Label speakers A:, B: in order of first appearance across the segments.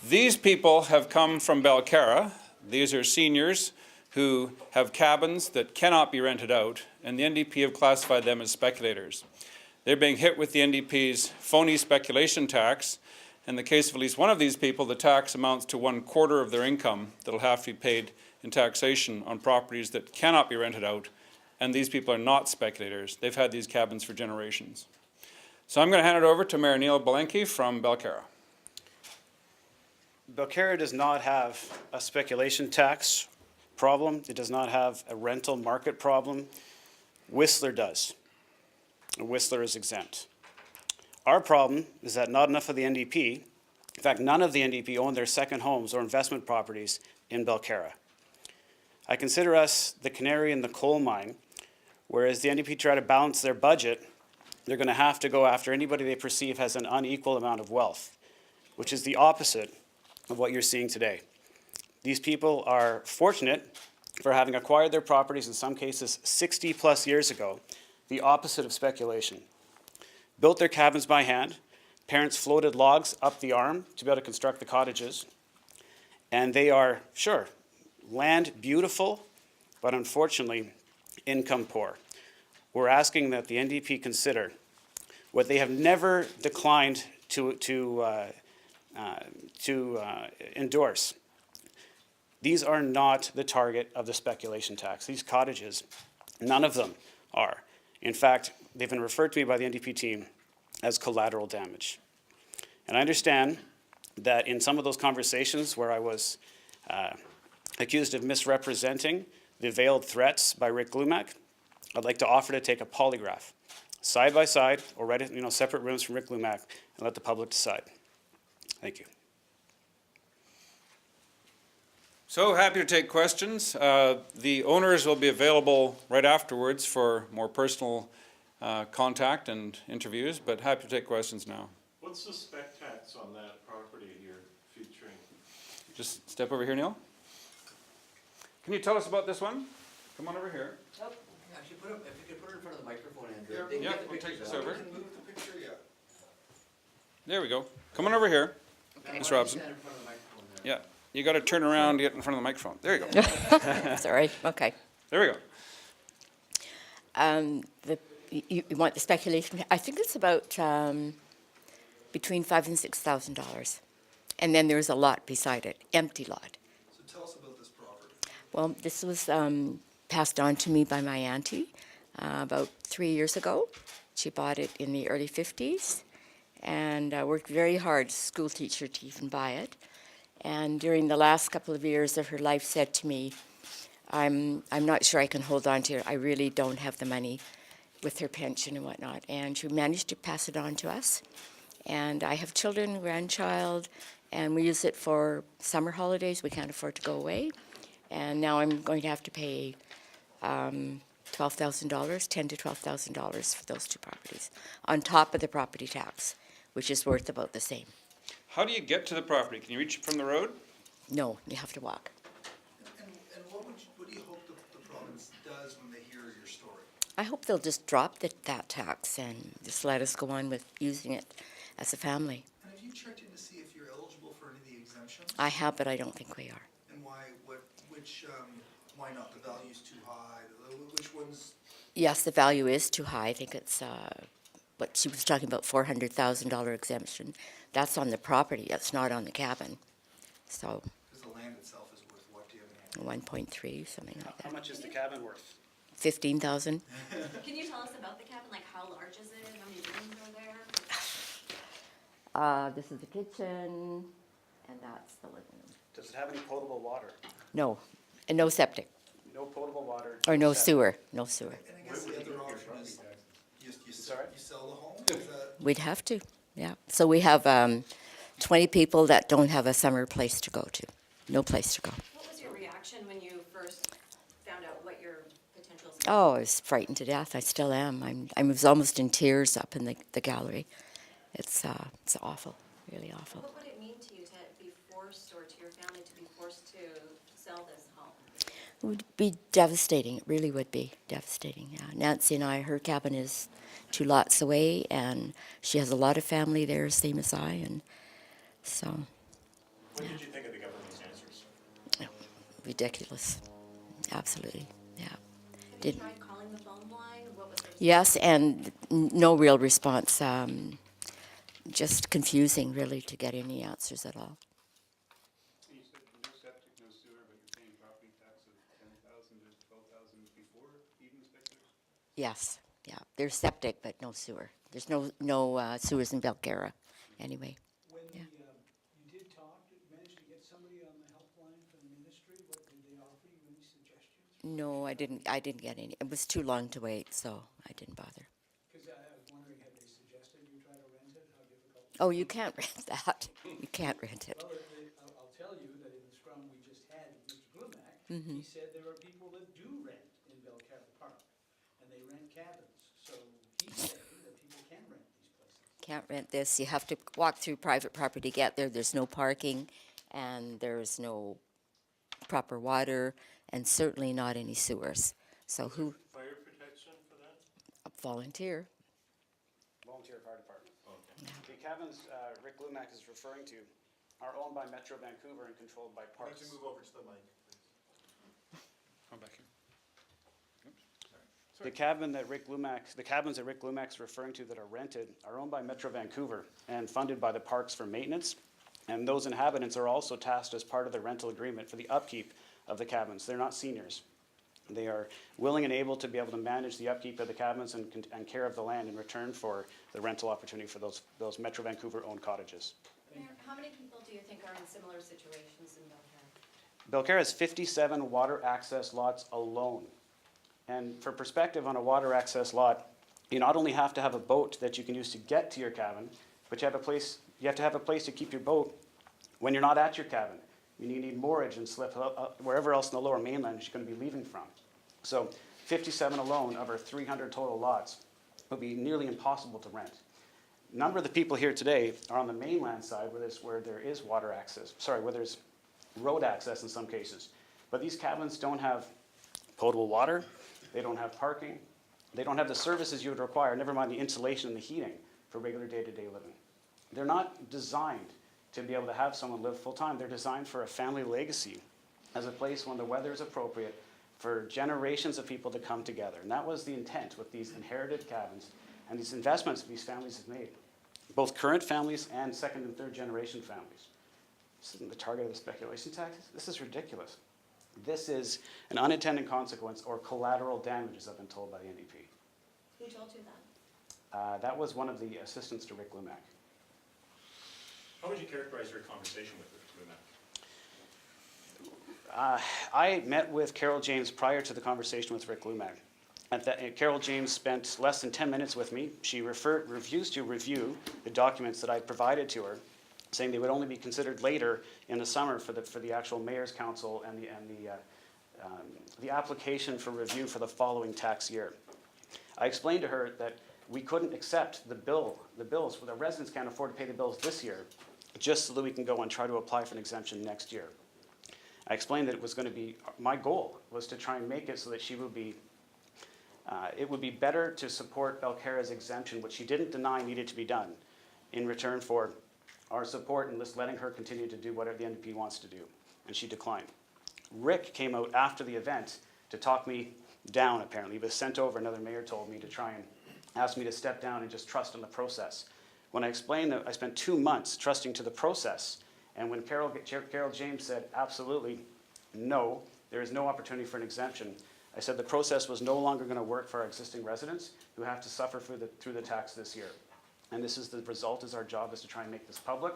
A: These people have come from Belcarra. These are seniors who have cabins that cannot be rented out, and the NDP have classified them as speculators. They're being hit with the NDP's phony speculation tax. In the case of at least one of these people, the tax amounts to 1/4 of their income that will have to be paid in taxation on properties that cannot be rented out, and these people are not speculators. They've had these cabins for generations. So I'm going to hand it over to Mayor Neil Belenkie from Belcarra.
B: Belcarra does not have a speculation tax problem. It does not have a rental market problem. Whistler does. And Whistler is exempt. Our problem is that not enough of the NDP, in fact, none of the NDP own their second homes or investment properties in Belcarra. I consider us the canary in the coal mine, whereas the NDP try to balance their budget, they're going to have to go after anybody they perceive has an unequal amount of wealth, which is the opposite of what you're seeing today. These people are fortunate for having acquired their properties, in some cases 60 plus years ago, the opposite of speculation. Built their cabins by hand, parents floated logs up the arm to be able to construct the cottages, and they are, sure, land beautiful, but unfortunately income poor. We're asking that the NDP consider what they have never declined to endorse. These are not the target of the speculation tax. These cottages, none of them are. In fact, they've been referred to me by the NDP team as collateral damage. And I understand that in some of those conversations where I was accused of misrepresenting the veiled threats by Rick Glumac, I'd like to offer to take a polygraph, side by side, or write it, separate rooms from Rick Glumac, and let the public decide. Thank you.
A: So happy to take questions. The owners will be available right afterwards for more personal contact and interviews, but happy to take questions now.
C: What's the spec tax on that property you're featuring?
A: Just step over here, Neil. Can you tell us about this one? Come on over here.
D: Oh, actually, if you could put it in front of the microphone, Andrew.
A: Yeah, we'll take this over.
D: We can move the picture, yeah.
A: There we go. Come on over here,
D: Okay,
A: Ms. Robson.
D: stand in front of the microphone there.
A: Yeah, you got to turn around to get in front of the microphone. There you go.
E: Sorry, okay.
A: There we go.
E: You want the speculation? I think it's about between $5,000 and $6,000. And then there's a lot beside it, empty lot.
F: So tell us about this property.
E: Well, this was passed on to me by my auntie about 3 years ago. She bought it in the early 50s and worked very hard, school teacher, to even buy it. And during the last couple of years of her life said to me, I'm not sure I can hold on to it. I really don't have the money with her pension and whatnot. And she managed to pass it on to us. And I have children, grandchild, and we use it for summer holidays. We can't afford to go away. And now I'm going to have to pay $12,000, $10,000 to $12,000 for those two properties, on top of the property tax, which is worth about the same.
A: How do you get to the property? Can you reach it from the road?
E: No, you have to walk.
F: And what do you hope the province does when they hear your story?
E: I hope they'll just drop that tax and just let us go on with using it as a family.
F: And have you checked in to see if you're eligible for any of the exemptions?
E: I have, but I don't think we are.
F: And why not? The value's too high? Which ones?
E: Yes, the value is too high. I think it's what she was talking about, $400,000 exemption. That's on the property. That's not on the cabin. So
F: Because the land itself is worth what, do you have any?
E: 1.3, something like
B: How
E: that.
B: much is the cabin worth?
E: 15,000.
G: Can you tell us about the cabin? Like, how large is it? How many rooms are there?
E: This is the kitchen, and that's the living room.
B: Does it have any potable water?
E: No, and no septic,
B: No potable water.
E: or no
B: septic.
E: sewer, no sewer.
F: And I guess the other option is you sell the home? Is that?
E: We'd have to, yeah. So we have 20 people that don't have a summer place to go to, no place to go.
G: What was your reaction when you first found out what your potential?
E: Oh, I was frightened to death. I still am. I was almost in tears up in the gallery. It's awful, really awful.
G: What would it mean to you to be forced, or to your family to be forced to sell this home?
E: It would be devastating. It really would be devastating. Yeah. Nancy and I, her cabin is 2 lots away, and she has a lot of family there, same as I, and so.
B: What
E: ridiculous. Absolutely, yeah.
G: Have you
E: Did-
G: tried calling the phone line? What was the
E: Yes, and no real response. Just confusing, really, to get any answers at all.
A: You said no septic, no sewer, but you're paying property tax of $10,000 to $12,000 before even speculators?
E: Yes, yeah. There's septic, but no sewer. There's no sewers in Belcarra, anyway.
F: When
E: Yeah.
F: you did talk, did you manage to get somebody on the helpline from the ministry? What, did they offer you any suggestions?
E: No, I didn't get any. It was too long to wait, so I didn't bother.
F: Because I was wondering, had they suggested you try to rent it? How difficult?
E: Oh, you can't rent that. You can't rent it.
F: Well, I'll tell you that in the scrum we just had with Mr. Glumac, he said there are people that do rent in Belcarra Park, and they rent cabins. So he's saying that people can rent these places.
E: Can't rent this. You have to walk through private property to get there. There's no parking, and there's no proper water, and certainly not any sewers. So who?
C: Fire protection for that?
E: Volunteer.
B: Volunteer fire department. The cabins Rick Glumac is referring to are owned by Metro Vancouver and controlled by
C: Why don't
B: Parks.
C: you move over to the mic, please?
A: Come back here.
B: The cabins that Rick Glumac is referring to that are rented are owned by Metro Vancouver and funded by the Parks for maintenance. And those inhabitants are also tasked as part of the rental agreement for the upkeep of the cabins. They're not seniors. They are willing and able to be able to manage the upkeep of the cabins and care of the land in return for the rental opportunity for those Metro Vancouver-owned cottages.
G: Mayor, how many people do you think are in similar situations in Belcarra?
B: Belcarra has 57 water access lots alone. And for perspective on a water access lot, you not only have to have a boat that you can use to get to your cabin, but you have to have a place to keep your boat when you're not at your cabin. You need moorage and slip wherever else in the lower mainland you're going to be leaving from. So 57 alone of our 300 total lots would be nearly impossible to rent. A number of the people here today are on the mainland side where there is water access, where there's road access in some cases. But these cabins don't have potable water, they don't have parking, they don't have the services you would require, never mind the insulation and the heating for regular day-to-day living. They're not designed to be able to have someone live full-time. They're designed for a family legacy as a place when the weather is appropriate for generations of people to come together. And that was the intent with these inherited cabins and these investments these families have made, both current families and second and third generation families. This isn't the target of the speculation tax. This is ridiculous. This is an unintended consequence or collateral damage, as I've been told by the NDP.
G: Who told you that?
B: That was one of the assistants to Rick Glumac.
C: How would you characterize your conversation with Glumac?
B: I met with Carol James prior to the conversation with Rick Glumac. Carol James spent less than 10 minutes with me. She refused to review the documents that I provided to her, saying they would only be considered later in the summer for the actual mayor's council and the application for review for the following tax year. I explained to her that we couldn't accept the bills, the residents can't afford to pay the bills this year, just so that we can go and try to apply for an exemption next year. I explained that it was going to be, my goal was to try and make it so that she would be, it would be better to support Belcarra's exemption, which she didn't deny needed to be done, in return for our support and just letting her continue to do whatever the NDP wants to do. And she declined. Rick came out after the event to talk me down, apparently. He was sent over, another mayor told me, to try and ask me to step down and just trust in the process. When I explained that I spent 2 months trusting to the process, and when Carol James said, absolutely no, there is no opportunity for an exemption, I said the process was no longer going to work for our existing residents who have to suffer through the tax this year. And this is the result, is our job is to try and make this public.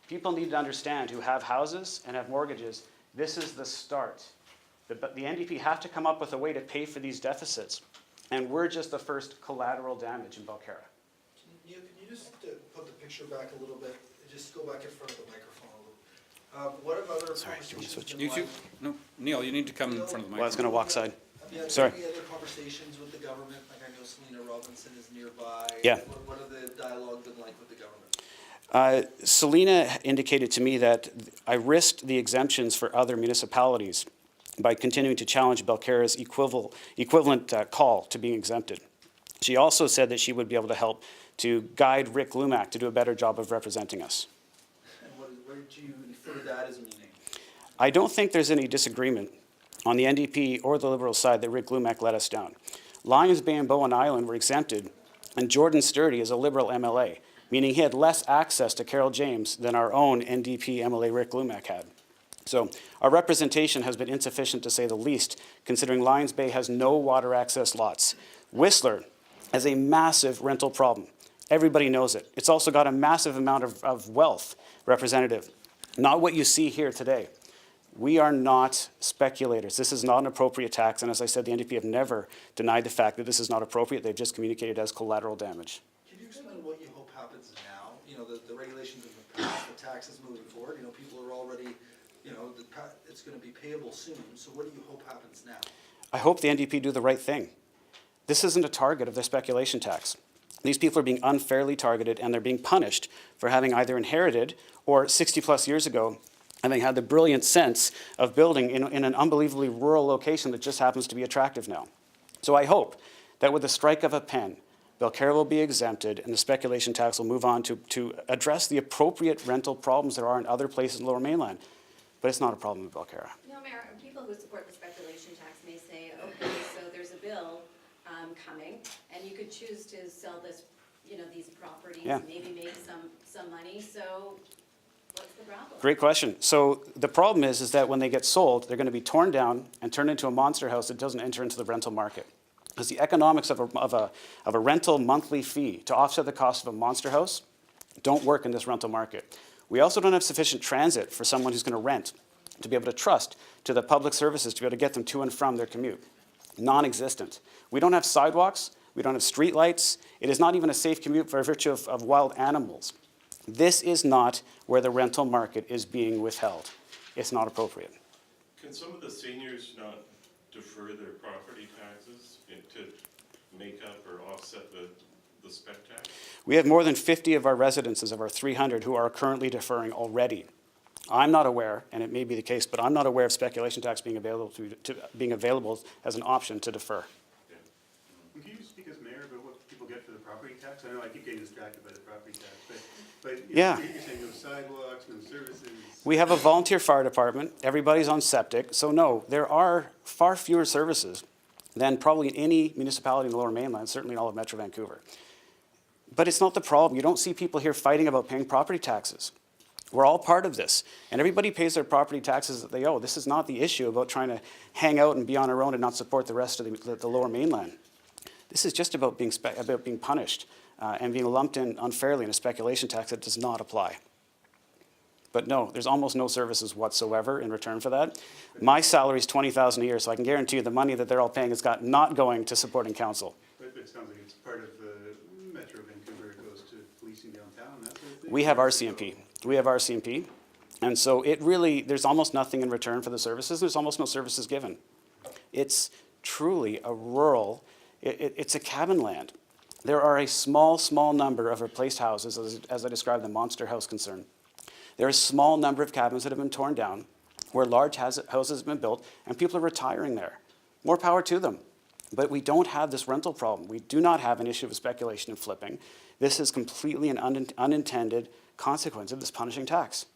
B: People need to understand who have houses and have mortgages, this is the start. The NDP have to come up with a way to pay for these deficits. And we're just the first collateral damage in Belcarra.
F: Neil, can you just put the picture back a little bit? Just go back in front of the microphone a little. What have other conversations been
A: You two,
F: like?
A: no, Neil, you need to come in front of the
B: Well, I was
A: microphone.
B: going to walk side.
F: Have you had
B: Sorry.
F: any other conversations with the government? Like I know Selena Robinson is nearby.
B: Yeah.
F: What have the dialogue been like with the government?
B: Selena indicated to me that I risked the exemptions for other municipalities by continuing to challenge Belcarra's equivalent call to being exempted. She also said that she would be able to help to guide Rick Glumac to do a better job of representing us.
F: And where did you infer that as meaning?
B: I don't think there's any disagreement on the NDP or the Liberal side that Rick Glumac let us down. Lions Bay and Bowen Island were exempted, and Jordan Sturdy is a Liberal MLA, meaning he had less access to Carol James than our own NDP MLA Rick Glumac had. So our representation has been insufficient to say the least, considering Lions Bay has no water access lots. Whistler has a massive rental problem. Everybody knows it. It's also got a massive amount of wealth, Representative. Not what you see here today. We are not speculators. This is not an appropriate tax, and as I said, the NDP have never denied the fact that this is not appropriate. They've just communicated as collateral damage.
H: Can you explain what you hope happens now? You know, the regulations of the past, the taxes moving forward, you know, people are already, you know, it's going to be payable soon. So what do you hope happens now?
B: I hope the NDP do the right thing. This isn't a target of the speculation tax. These people are being unfairly targeted, and they're being punished for having either inherited or 60-plus years ago having had the brilliant sense of building in an unbelievably rural location that just happens to be attractive now. So I hope that with the strike of a pen, Belcarra will be exempted and the speculation tax will move on to address the appropriate rental problems there are in other places in the Lower Mainland. But it's not a problem with Belcarra.
G: No, Mayor, people who support the speculation tax may say, okay, so there's a bill coming, and you could choose to sell this, you know, these properties,
B: Yeah.
G: maybe make some money, so what's the problem?
B: Great question. So the problem is that when they get sold, they're going to be torn down and turned into a monster house that doesn't enter into the rental market. Because the economics of a rental monthly fee to offset the cost of a monster house don't work in this rental market. We also don't have sufficient transit for someone who's going to rent to be able to trust to the public services to be able to get them to and from their commute. Non-existent. We don't have sidewalks. We don't have street lights. It is not even a safe commute by virtue of wild animals. This is not where the rental market is being withheld. It's not appropriate.
C: Can some of the seniors not defer their property taxes to make up or offset the spec tax?
B: We have more than 50 of our residences, of our 300, who are currently deferring already. I'm not aware, and it may be the case, but I'm not aware of speculation tax being available as an option to defer.
I: Can you speak as mayor about what people get for the property tax? I know I keep getting distracted by the property tax, but
B: Yeah.
I: You're saying no sidewalks, no services.
B: We have a volunteer fire department. Everybody's on septic. So no, there are far fewer services than probably in any municipality in the Lower Mainland, certainly in all of Metro Vancouver. But it's not the problem. You don't see people here fighting about paying property taxes. We're all part of this, and everybody pays their property taxes that they owe. This is not the issue about trying to hang out and be on our own and not support the rest of the Lower Mainland. This is just about being punished and being lumped in unfairly in a speculation tax that does not apply. But no, there's almost no services whatsoever in return for that. My salary is $20,000 a year, so I can guarantee you the money that they're all paying is not going to supporting council.
I: But it sounds like it's part of Metro Vancouver. It goes to policing downtown, that sort of thing.
B: We have RCMP. We have RCMP. And so it really, there's almost nothing in return for the services. There's almost no services given. It's truly a rural, it's a cabin land. There are a small number of replaced houses, as I described the monster house concern. There are a small number of cabins that have been torn down, where large houses have been built, and people are retiring there. More power to them. But we don't have this rental problem. We do not have an issue of speculation and flipping. This is completely an unintended consequence of this punishing tax.